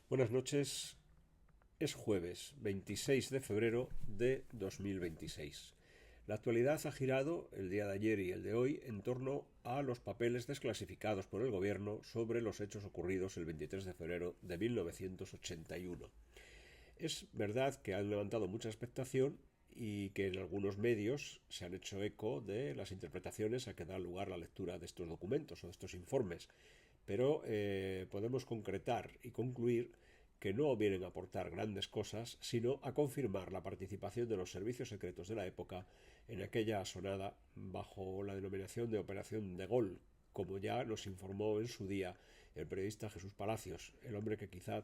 Buenas noches. Es jueves 26 de febrero de 2026. La actualidad ha girado el día de ayer y el de hoy en torno a los papeles desclasificados por el gobierno sobre los hechos ocurridos el 23 de febrero de 1981. Es verdad que han levantado mucha expectación y que en algunos medios se han hecho eco de las interpretaciones a que da lugar la lectura de estos documentos o de estos informes, pero podemos concretar y concluir que no vienen a aportar grandes cosas, sino a confirmar la participación de los servicios secretos de la época en aquella asonada bajo la denominación de Operación de Gaulle, como ya nos informó en su día el periodista Jesús Palacios, el hombre que quizá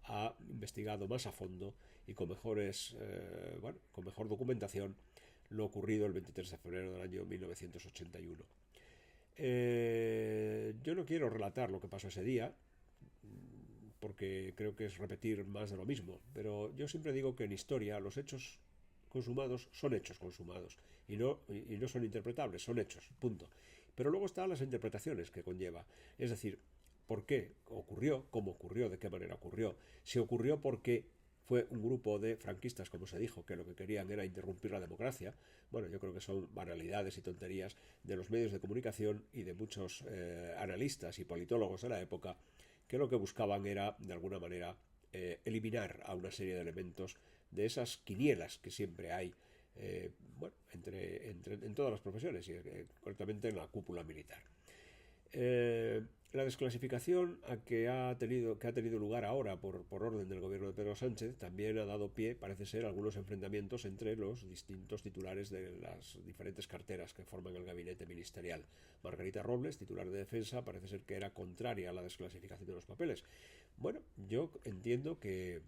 ha investigado más a fondo y con con mejor documentación lo ocurrido el 23 de febrero del año 1981. Yo no quiero relatar lo que pasó ese día, porque creo que es repetir más de lo mismo, pero yo siempre digo que en historia los hechos consumados son hechos consumados y no son interpretables, son hechos, punto. Pero luego están las interpretaciones que conlleva, es decir, por qué ocurrió, cómo ocurrió, de qué manera ocurrió, si ocurrió porque fue un grupo de franquistas, como se dijo, que lo que querían era interrumpir la democracia. Bueno, yo creo que son banalidades y tonterías de los medios de comunicación y de muchos analistas y politólogos de la época, que lo que buscaban era, de alguna manera, eliminar a una serie de elementos de esas quinielas que siempre hay en todas las profesiones y concretamente en la cúpula militar. La desclasificación que ha tenido lugar ahora por orden del gobierno de Pedro Sánchez también ha dado pie, parece ser, a algunos enfrentamientos entre los distintos titulares de las diferentes carteras que forman el gabinete ministerial. Margarita Robles, titular de Defensa, parece ser que era contraria a la desclasificación de los papeles. Bueno, yo entiendo que,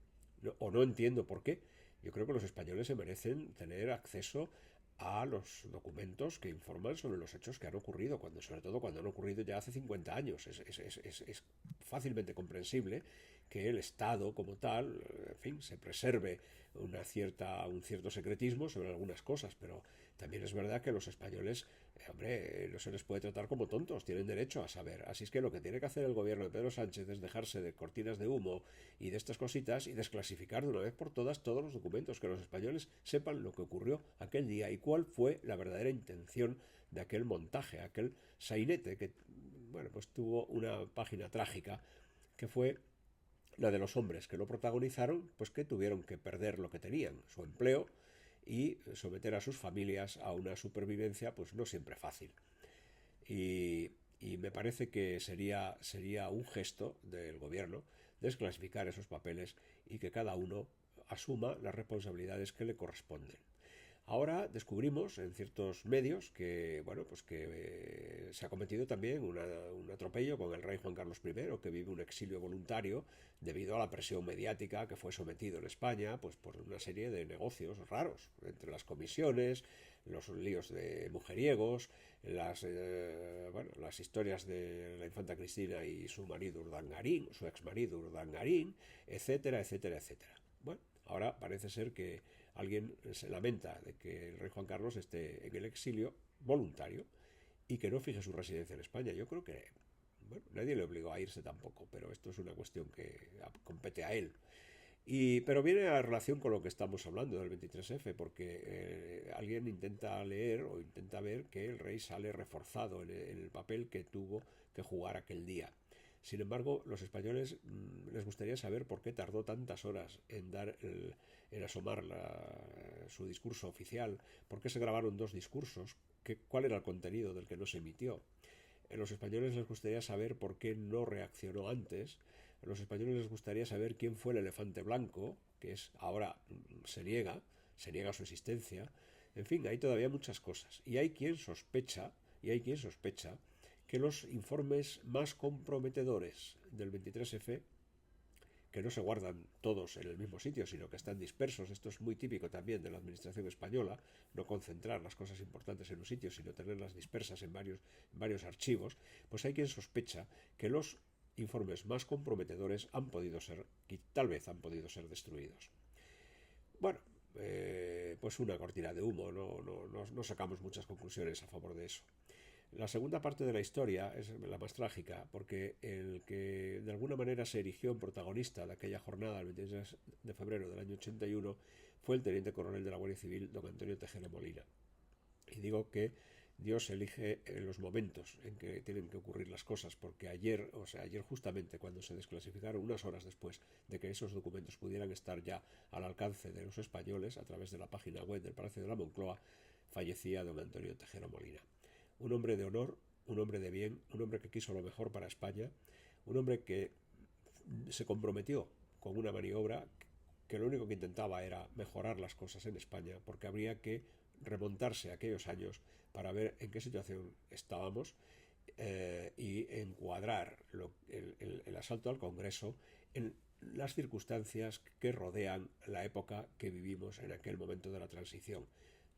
o no entiendo por qué, yo creo que los españoles se merecen tener acceso a los documentos que informan sobre los hechos que han ocurrido, sobre todo cuando han ocurrido ya hace 50 años. Es fácilmente comprensible que el Estado como tal, en fin, se preserve un cierto secretismo sobre algunas cosas, pero también es verdad que los españoles, hombre, no se les puede tratar como tontos, tienen derecho a saber. Así es que lo que tiene que hacer el gobierno de Pedro Sánchez es dejarse de cortinas de humo y de estas cositas y desclasificar de una vez por todas todos los documentos, que los españoles sepan lo que ocurrió aquel día y cuál fue la verdadera intención de aquel montaje, aquel sainete que, bueno, pues tuvo una página trágica que fue la de los hombres que lo protagonizaron, pues que tuvieron que perder lo que tenían, su empleo, y someter a sus familias a una supervivencia pues no siempre fácil. Y me parece que sería un gesto del gobierno desclasificar esos papeles y que cada uno asuma las responsabilidades que le corresponden. Ahora descubrimos en ciertos medios que, bueno, pues que se ha cometido también un atropello con el rey Juan Carlos I, que vive un exilio voluntario debido a la presión mediática que fue sometido en España, pues por una serie de negocios raros, entre las comisiones, los líos de mujeriegos, las historias de la infanta Cristina y su marido Urdangarín, su ex marido Urdangarín, etcétera, etcétera, etcétera. Bueno, ahora parece ser que alguien se lamenta de que el rey Juan Carlos esté en el exilio voluntario y que no fije su residencia en España. Yo creo que, bueno, nadie le obligó a irse tampoco, pero esto es una cuestión que compete a él. Pero viene a relación con lo que estamos hablando del 23F, porque alguien intenta leer o intenta ver que el rey sale reforzado en el papel que tuvo que jugar aquel día. Sin embargo, los españoles les gustaría saber por qué tardó tantas horas en asomar su discurso oficial, por qué se grabaron dos discursos, cuál era el contenido del que no se emitió. A los españoles les gustaría saber por qué no reaccionó antes. A los españoles les gustaría saber quién fue el elefante blanco, que es ahora se niega su existencia. En fin, hay todavía muchas cosas. Y hay quien sospecha que los informes más comprometedores del 23F, que no se guardan todos en el mismo sitio, sino que están dispersos. Esto es muy típico también de la administración española, no concentrar las cosas importantes en un sitio, sino tenerlas dispersas en varios archivos. Pues hay quien sospecha que los informes más comprometedores han podido ser, y tal vez han podido ser destruidos. Bueno, pues una cortina de humo, no sacamos muchas conclusiones a favor de eso. La segunda parte de la historia es la más trágica, porque el que de alguna manera se erigió en protagonista de aquella jornada, el 23 de febrero del año 81, fue el teniente coronel de la Guardia Civil, don Antonio Tejero Molina. Y digo que Dios elige en los momentos en que tienen que ocurrir las cosas, porque ayer, o sea, ayer justamente cuando se desclasificaron, unas horas después de que esos documentos pudieran estar ya al alcance de los españoles a través de la página web del Palacio de la Moncloa, fallecía don Antonio Tejero Molina. Un hombre de honor, un hombre de bien, un hombre que quiso lo mejor para España, un hombre que se comprometió con una maniobra que lo único que intentaba era mejorar las cosas en España, porque habría que remontarse a aquellos años para ver en qué situación estábamos y encuadrar el asalto al Congreso en las circunstancias que rodean la época que vivimos en aquel momento de la transición.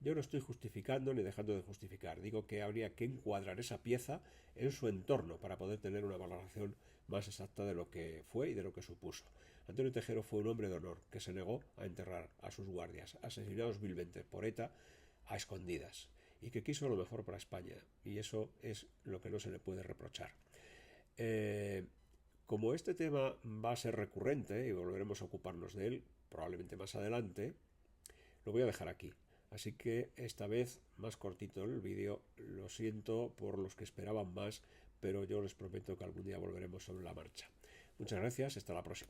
Yo no estoy justificando ni dejando de justificar, digo que habría que encuadrar esa pieza en su entorno para poder tener una valoración más exacta de lo que fue y de lo que supuso. Antonio Tejero fue un hombre de honor que se negó a enterrar a sus guardias, asesinados vilmente por ETA a escondidas, y que quiso lo mejor para España, y eso es lo que no se le puede reprochar. Como este tema va a ser recurrente y volveremos a ocuparnos de él probablemente más adelante, lo voy a dejar aquí. Así que esta vez más cortito el vídeo. Lo siento por los que esperaban más, pero yo les prometo que algún día volveremos sobre la marcha. Muchas gracias, hasta la próxima.